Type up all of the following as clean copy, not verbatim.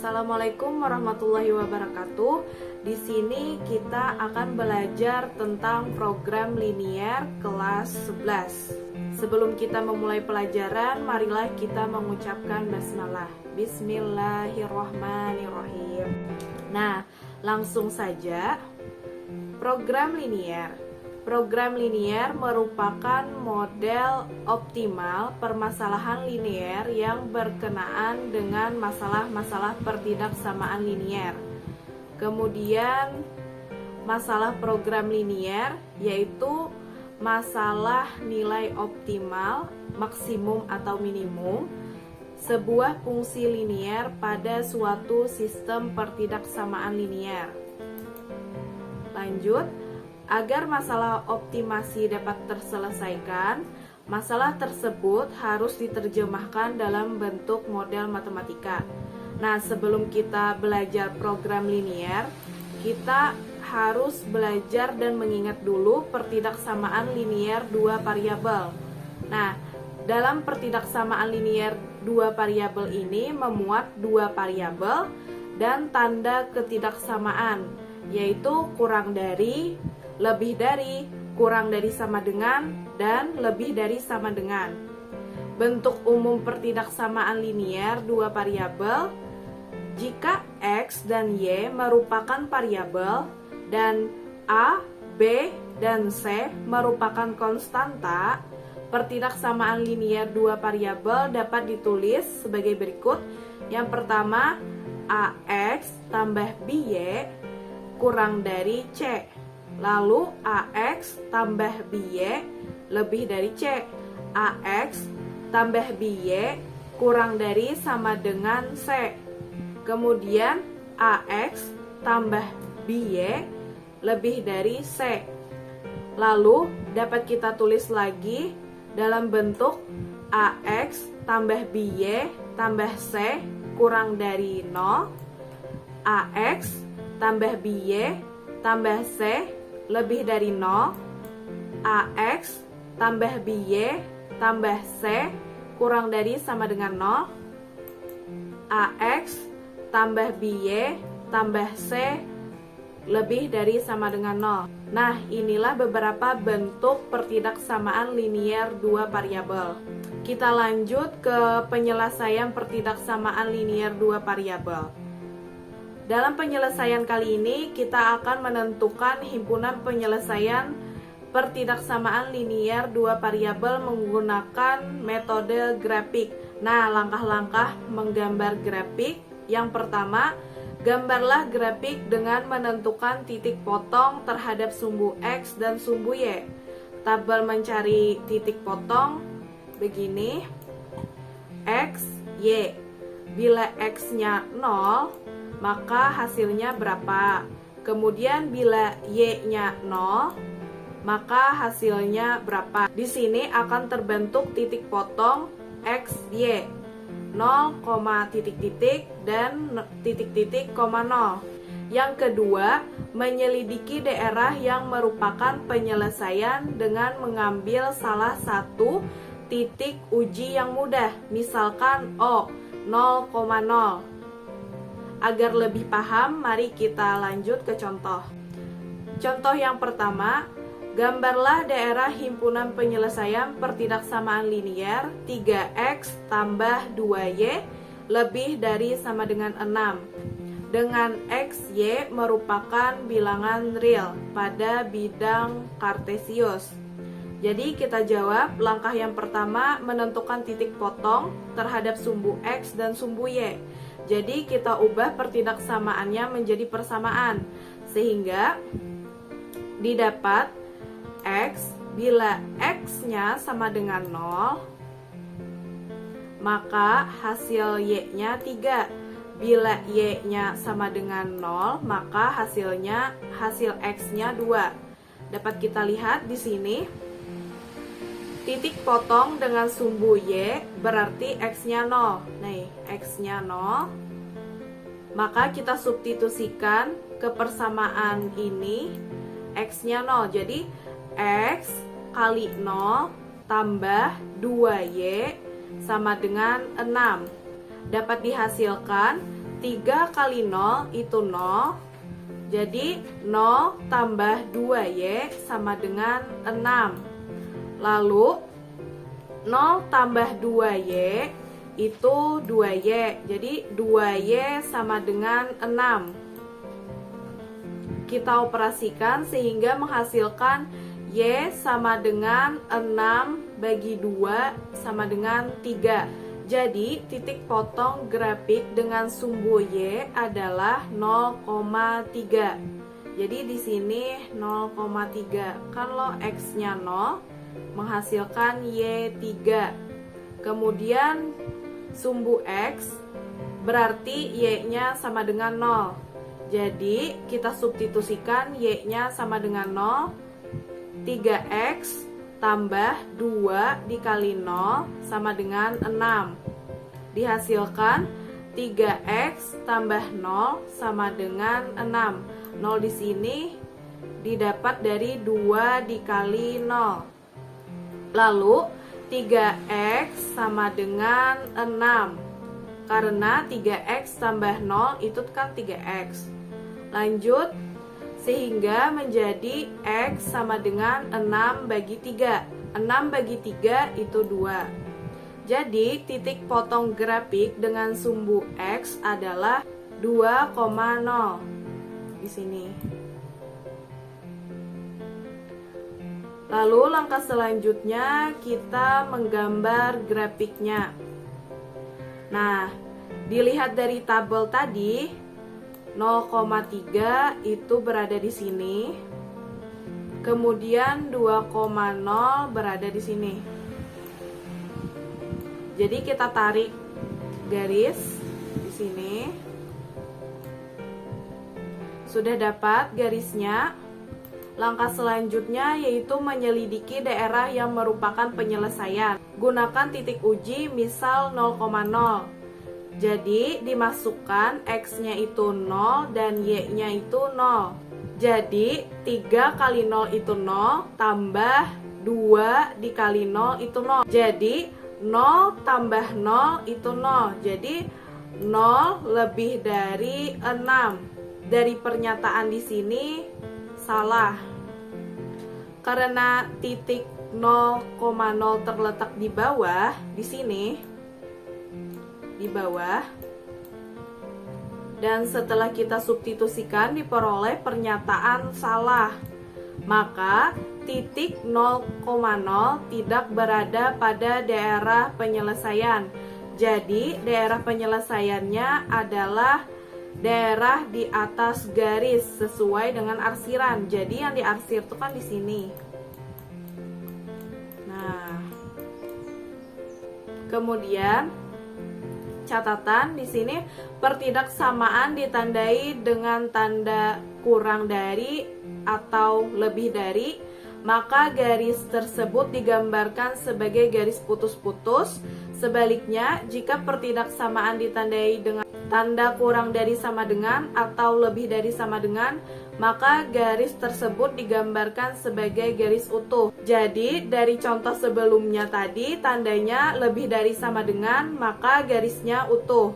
Assalamualaikum warahmatullahi wabarakatuh. Di sini kita akan belajar tentang program linier kelas 11. Sebelum kita memulai pelajaran, marilah kita mengucapkan basmalah. Bismillahirrahmanirrahim. Nah, langsung saja. Program linier. Program linier merupakan model optimal permasalahan linier yang berkenaan dengan masalah-masalah pertidaksamaan linier. Kemudian masalah program linier yaitu masalah nilai optimal, maksimum atau minimum sebuah fungsi linier pada suatu sistem pertidaksamaan linier. Lanjut. Agar masalah optimasi dapat terselesaikan, masalah tersebut harus diterjemahkan dalam bentuk model matematika. Nah, sebelum kita belajar program linier, kita harus belajar dan mengingat dulu pertidaksamaan linier dua variabel. Nah, dalam pertidaksamaan linier dua variabel ini memuat dua variabel dan tanda ketidaksamaan, yaitu kurang dari, lebih dari, kurang dari sama dengan, dan lebih dari sama dengan. Bentuk umum pertidaksamaan linier dua variabel, jika X dan Y merupakan variabel dan A, B, dan C merupakan konstanta, pertidaksamaan linier dua variabel dapat ditulis sebagai berikut. Yang pertama, AX tambah BY kurang dari C. Lalu AX tambah BY lebih dari C. AX tambah BY kurang dari sama dengan C. Kemudian AX tambah BY lebih dari C. Lalu dapat kita tulis lagi dalam bentuk AX tambah BY tambah C kurang dari 0. AX tambah BY tambah C lebih dari 0. AX tambah BY tambah C kurang dari sama dengan 0. AX tambah BY tambah C lebih dari sama dengan 0. Nah, inilah beberapa bentuk pertidaksamaan linier dua variabel. Kita lanjut ke penyelesaian pertidaksamaan linier dua variabel. Dalam penyelesaian kali ini, kita akan menentukan himpunan penyelesaian pertidaksamaan linier dua variabel menggunakan metode grafik. Nah, langkah-langkah menggambar grafik. Yang pertama, gambarlah grafik dengan menentukan titik potong terhadap sumbu X dan sumbu Y. Tabel mencari titik potong begini. X, Y. Bila X-nya 0, maka hasilnya berapa? Kemudian bila Y-nya 0, maka hasilnya berapa? Di sini akan terbentuk titik potong X, Y. 0, titik-titik dan titik-titik, 0. Yang kedua, menyelidiki daerah yang merupakan penyelesaian dengan mengambil salah satu titik uji yang mudah, misalkan O, 0,0. Agar lebih paham, mari kita lanjut ke contoh. Contoh yang pertama, gambarlah daerah himpunan penyelesaian pertidaksamaan linier 3X tambah 2Y lebih dari sama dengan 6. Dengan X, Y merupakan bilangan real pada bidang kartesius. Jadi kita jawab langkah yang pertama, menentukan titik potong terhadap sumbu X dan sumbu Y. Jadi kita ubah pertidaksamaannya menjadi persamaan, sehingga didapat X bila X-nya sama dengan 0, maka hasil Y-nya 3. Bila Y-nya sama dengan 0, maka hasil X-nya 2. Dapat kita lihat di sini. Titik potong dengan sumbu Y berarti X-nya 0. Nih, X-nya 0. Maka kita substitusikan ke persamaan ini, X-nya 0. Jadi, X kali 0 tambah 2Y sama dengan 6. Dapat dihasilkan 3 kali 0 itu 0. Jadi 0 tambah 2Y sama dengan 6. Lalu 0 tambah 2Y itu 2Y. Jadi 2Y sama dengan 6. Kita operasikan sehingga menghasilkan Y sama dengan 6 bagi 2 sama dengan 3. Jadi, titik potong grafik dengan sumbu Y adalah 0,3. Jadi, di sini 0,3. Kalau X-nya 0, menghasilkan Y 3. Kemudian, sumbu X berarti Y-nya sama dengan 0. Jadi, kita substitusikan Y-nya sama dengan 0. 3X tambah 2 dikali 0 sama dengan 6. Dihasilkan 3X tambah 0 sama dengan 6. 0 di sini didapat dari 2 dikali 0. Lalu 3X sama dengan 6. Karena 3X tambah 0 itu kan 3X. Lanjut, sehingga menjadi X sama dengan 6 bagi 3. 6 bagi 3 itu 2. Jadi, titik potong grafik dengan sumbu X adalah 2,0 di sini. Lalu langkah selanjutnya kita menggambar grafiknya. Nah, dilihat dari tabel tadi, 0,3 itu berada di sini. Kemudian 2,0 berada di sini. Jadi kita tarik garis di sini. Sudah dapat garisnya. Langkah selanjutnya yaitu menyelidiki daerah yang merupakan penyelesaian. Gunakan titik uji misal 0,0. Jadi dimasukkan X-nya itu 0 dan Y-nya itu 0. Jadi 3 kali 0 itu 0 tambah 2 dikali 0 itu 0. Jadi 0 tambah 0 itu 0. Jadi 0 lebih dari 6. Dari pernyataan di sini salah. Karena titik 0,0 terletak di bawah, di sini di bawah, dan setelah kita substitusikan diperoleh pernyataan salah, maka titik 0,0 tidak berada pada daerah penyelesaian. Jadi daerah penyelesaiannya adalah daerah di atas garis sesuai dengan arsiran. Jadi yang diarsir itu kan di sini. Nah, kemudian catatan di sini, pertidaksamaan ditandai dengan tanda kurang dari atau lebih dari, maka garis tersebut digambarkan sebagai garis putus-putus. Sebaliknya, jika pertidaksamaan ditandai dengan tanda kurang dari sama dengan atau lebih dari sama dengan, maka garis tersebut digambarkan sebagai garis utuh. Jadi, dari contoh sebelumnya tadi, tandanya lebih dari sama dengan, maka garisnya utuh.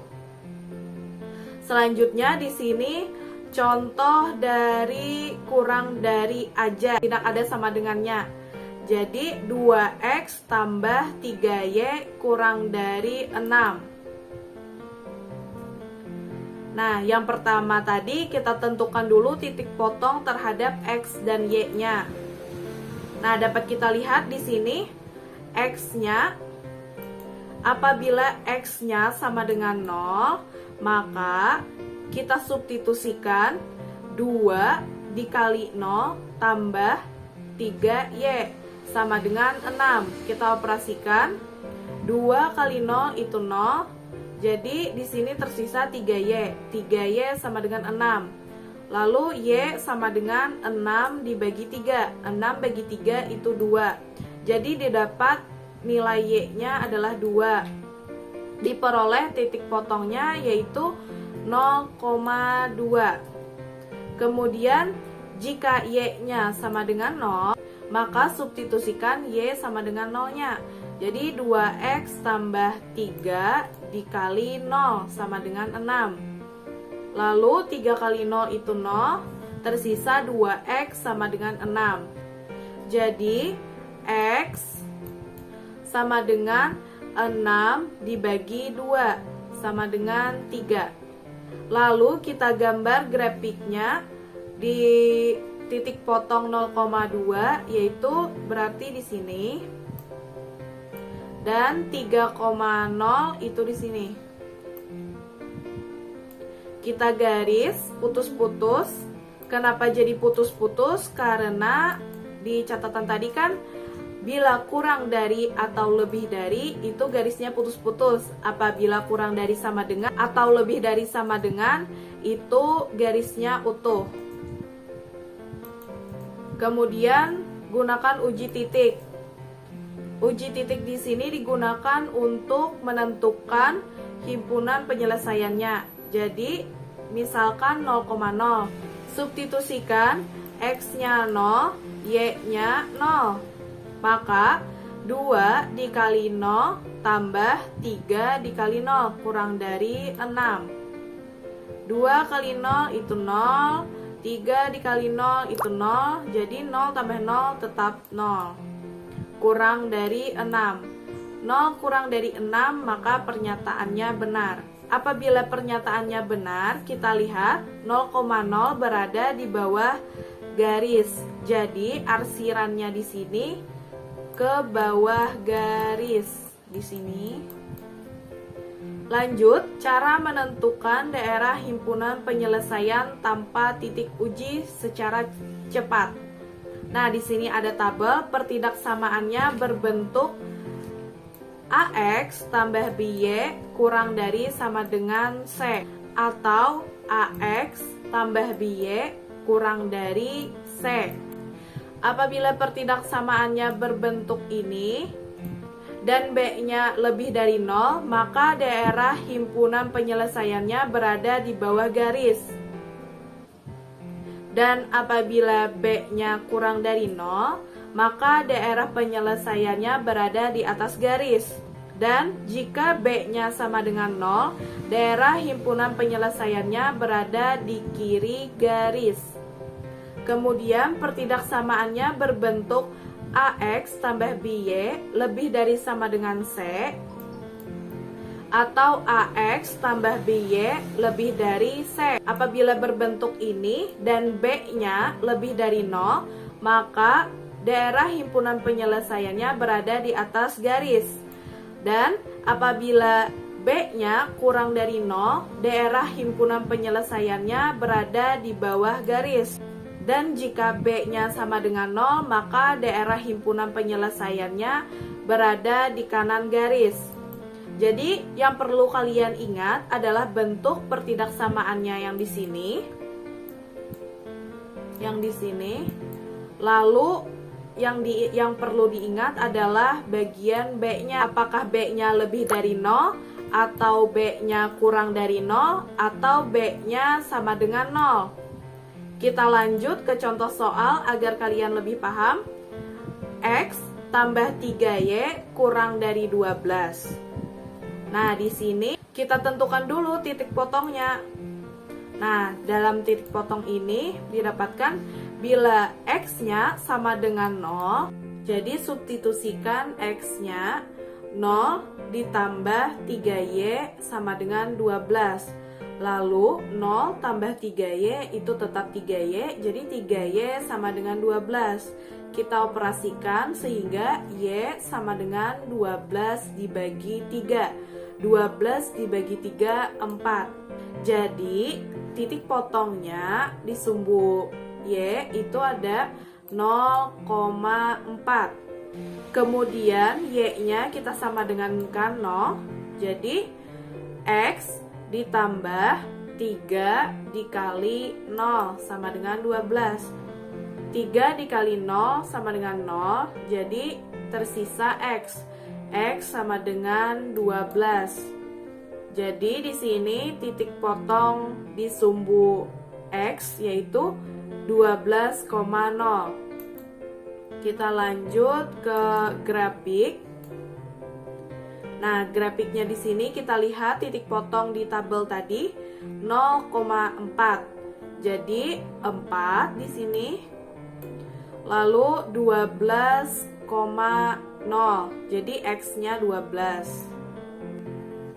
Selanjutnya di sini contoh dari kurang dari aja, tidak ada sama dengannya. Jadi 2X tambah 3Y kurang dari 6. Nah, yang pertama tadi kita tentukan dulu titik potong terhadap X dan Y-nya. Nah, dapat kita lihat di sini X-nya, apabila X-nya sama dengan 0, maka kita substitusikan 2 dikali 0 tambah 3Y sama dengan 6. Kita operasikan 2 kali 0 itu 0. Jadi di sini tersisa 3Y. 3Y sama dengan 6. Lalu Y sama dengan 6 dibagi 3. 6 bagi 3 itu 2. Jadi didapat nilai Y-nya adalah 2. Diperoleh titik potongnya yaitu 0,2. Kemudian jika Y-nya sama dengan 0, maka substitusikan Y sama dengan 0-nya. Jadi 2X tambah 3 dikali 0 sama dengan 6. Lalu 3 kali 0 itu 0, tersisa 2x sama dengan 6. Jadi x sama dengan 6 dibagi 2 sama dengan 3. Lalu kita gambar grafiknya di titik potong 0,2, yaitu berarti di sini, dan 3,0 itu di sini. Kita garis putus-putus. Kenapa jadi putus-putus? Karena di catatan tadi kan bila kurang dari atau lebih dari itu garisnya putus-putus. Apabila kurang dari sama dengan atau lebih dari sama dengan itu garisnya utuh. Kemudian gunakan uji titik. Uji titik di sini digunakan untuk menentukan himpunan penyelesaiannya. Jadi misalkan 0,0, substitusikan x-nya 0, y-nya 0. Maka 2 dikali 0 tambah 3 dikali 0 kurang dari 6. 2 kali 0 itu 0, 3 dikali 0 itu 0, jadi 0 tambah 0 tetap 0. Kurang dari 6. 0 kurang dari 6, maka pernyataannya benar. Apabila pernyataannya benar, kita lihat 0,0 berada di bawah garis. Jadi arsirannya di sini ke bawah garis di sini. Lanjut, cara menentukan daerah himpunan penyelesaian tanpa titik uji secara cepat. Nah, di sini ada tabel pertidaksamaannya berbentuk AX tambah BY kurang dari sama dengan C, atau AX tambah BY kurang dari C. Apabila pertidaksamaannya berbentuk ini dan B-nya lebih dari 0, maka daerah himpunan penyelesaiannya berada di bawah garis. Dan apabila B-nya kurang dari 0, maka daerah penyelesaiannya berada di atas garis. Dan jika B-nya sama dengan 0, daerah himpunan penyelesaiannya berada di kiri garis. Kemudian pertidaksamaannya berbentuk AX tambah BY lebih dari sama dengan C, atau AX tambah BY lebih dari C. Apabila berbentuk ini dan B-nya lebih dari 0, maka daerah himpunan penyelesaiannya berada di atas garis. Dan apabila B-nya kurang dari 0, daerah himpunan penyelesaiannya berada di bawah garis. Dan jika B-nya sama dengan 0, maka daerah himpunan penyelesaiannya berada di kanan garis. Jadi, yang perlu kalian ingat adalah bentuk pertidaksamaannya yang di sini. Yang di sini. Lalu, yang perlu diingat adalah bagian B-nya. Apakah B-nya lebih dari 0, atau B-nya kurang dari 0, atau B-nya sama dengan 0. Kita lanjut ke contoh soal agar kalian lebih paham. X tambah 3Y kurang dari 12. Nah, di sini kita tentukan dulu titik potongnya. Nah, dalam titik potong ini didapatkan bila X-nya sama dengan 0, jadi substitusikan X-nya 0 ditambah 3Y sama dengan 12. Lalu 0 tambah 3Y itu tetap 3Y, jadi 3Y sama dengan 12. Kita operasikan sehingga Y sama dengan 12 dibagi 3. 12 dibagi 3, 4. Jadi titik potongnya di sumbu Y itu ada 0,4. Kemudian Y-nya kita sama dengankan 0. Jadi X ditambah 3 dikali 0 sama dengan 12. 3 dikali 0 sama dengan 0, jadi tersisa X. X sama dengan 12. Jadi di sini titik potong di sumbu X yaitu 12,0. Kita lanjut ke grafik. Nah, grafiknya di sini kita lihat titik potong di tabel tadi 0,4. Jadi 4 di sini. Lalu 12,0. Jadi X-nya 12.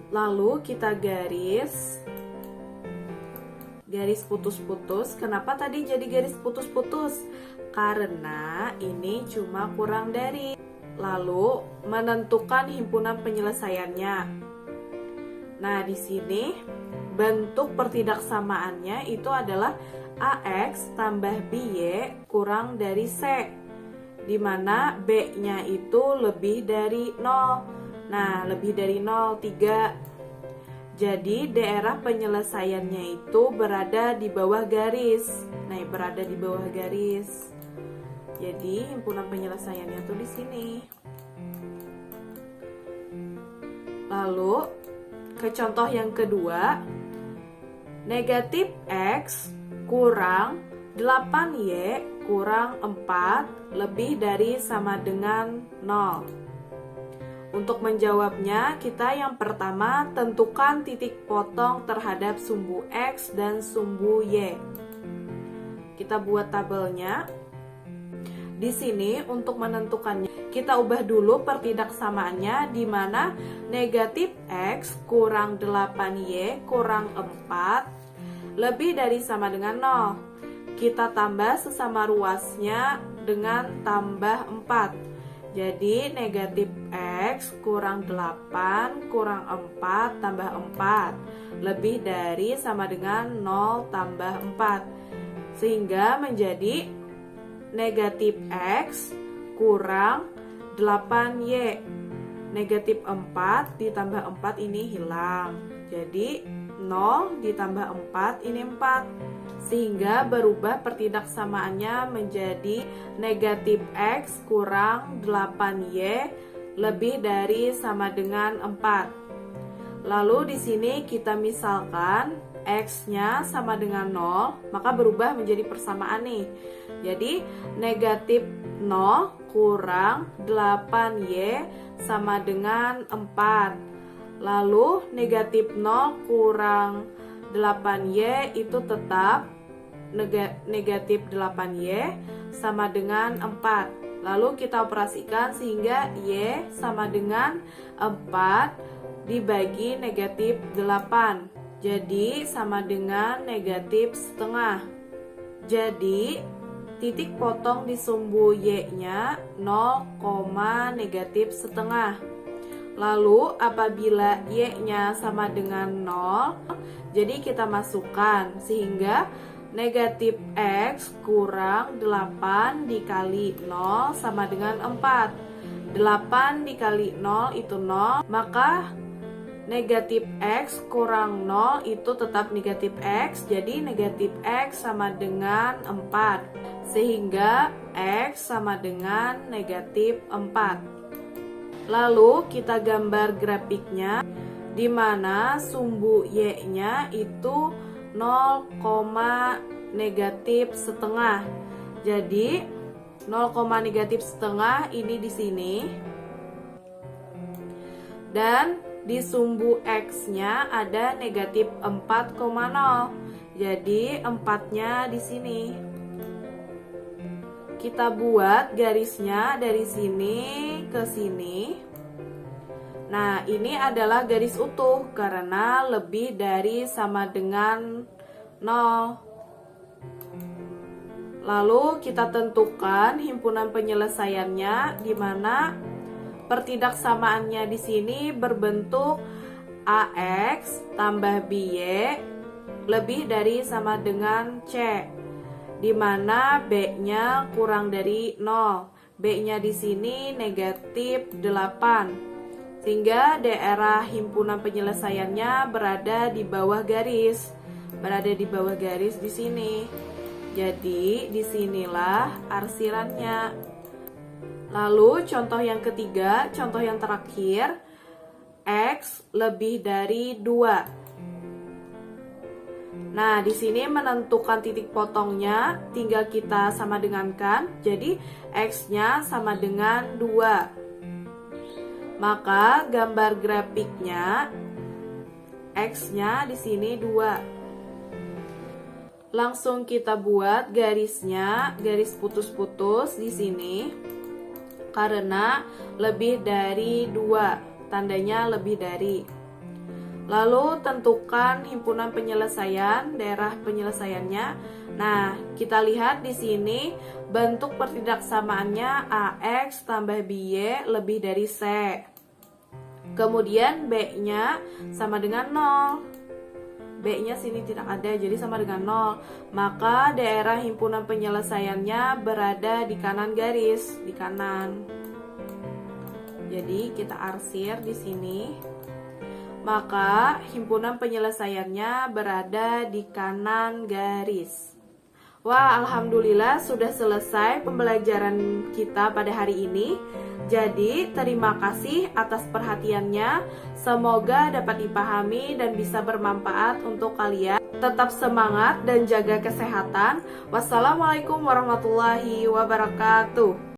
Lalu kita garis putus-putus. Kenapa tadi jadi garis putus-putus? Karena ini cuma kurang dari. Lalu menentukan himpunan penyelesaiannya. Nah, di sini bentuk pertidaksamaannya itu adalah AX tambah BY kurang dari C, di mana B-nya itu lebih dari 0. Nah, lebih dari 0, 3. Jadi, daerah penyelesaiannya itu berada di bawah garis. Nah, berada di bawah garis. Jadi, himpunan penyelesaiannya tuh di sini. Lalu, ke contoh yang kedua, negatif X kurang 8Y kurang 4 lebih dari sama dengan 0. Untuk menjawabnya, kita yang pertama tentukan titik potong terhadap sumbu X dan sumbu Y. Kita buat tabelnya. Di sini untuk menentukannya, kita ubah dulu pertidaksamaannya, di mana negatif X kurang 8Y kurang 4 lebih dari sama dengan 0. Kita tambah sesama ruasnya dengan tambah 4. Jadi negatif X kurang 8 kurang 4 tambah 4 lebih dari sama dengan 0 tambah 4. Sehingga menjadi negatif X kurang 8Y. Negatif 4 ditambah 4 ini hilang. Jadi 0 ditambah 4 ini 4. Sehingga berubah pertidaksamaannya menjadi negatif X kurang 8Y lebih dari sama dengan 4. Lalu di sini kita misalkan X-nya sama dengan 0, maka berubah menjadi persamaan nih. Jadi negatif 0 kurang 8Y sama dengan 4. Lalu negatif 0 kurang 8Y itu tetap negatif 8Y sama dengan 4. Lalu kita operasikan sehingga Y sama dengan 4 dibagi negatif 8. Jadi sama dengan negatif setengah. Jadi titik potong di sumbu Y-nya 0, negatif setengah. Lalu apabila Y-nya sama dengan 0, jadi kita masukkan sehingga negatif X kurang 8 dikali 0 sama dengan 4. 8 dikali 0 itu 0, maka negatif X kurang 0 itu tetap negatif X. Jadi negatif X sama dengan 4. Sehingga X sama dengan negatif 4. Lalu kita gambar grafiknya, di mana sumbu Y-nya itu 0, negatif setengah. Jadi 0, negatif setengah ini di sini. Dan di sumbu X-nya ada negatif 4,0. Jadi 4-nya di sini. Kita buat garisnya dari sini ke sini. Nah, ini adalah garis utuh karena lebih dari sama dengan 0. Lalu kita tentukan himpunan penyelesaiannya, di mana pertidaksamaannya di sini berbentuk AX tambah BY lebih dari sama dengan C, di mana B-nya kurang dari 0. B-nya di sini negatif 8. Sehingga daerah himpunan penyelesaiannya berada di bawah garis. Berada di bawah garis di sini. Jadi, disinilah arsirannya. Lalu, contoh yang ketiga, contoh yang terakhir, X lebih dari 2. Nah, di sini menentukan titik potongnya, tinggal kita sama dengankan. Jadi, X-nya sama dengan 2. Maka gambar grafiknya X-nya di sini 2. Langsung kita buat garisnya, garis putus-putus di sini. Karena lebih dari 2, tandanya lebih dari. Lalu tentukan himpunan penyelesaian, daerah penyelesaiannya. Nah, kita lihat di sini bentuk pertidaksamaannya AX tambah BY lebih dari C. Kemudian B-nya sama dengan 0. B-nya sini tidak ada, jadi sama dengan 0. Maka daerah himpunan penyelesaiannya berada di kanan garis, di kanan. Jadi kita arsir di sini. Maka himpunan penyelesaiannya berada di kanan garis. Wah, alhamdulillah sudah selesai pembelajaran kita pada hari ini. Jadi, terima kasih atas perhatiannya. Semoga dapat dipahami dan bisa bermanfaat untuk kalian. Tetap semangat dan jaga kesehatan. Wassalamualaikum warahmatullahi wabarakatuh.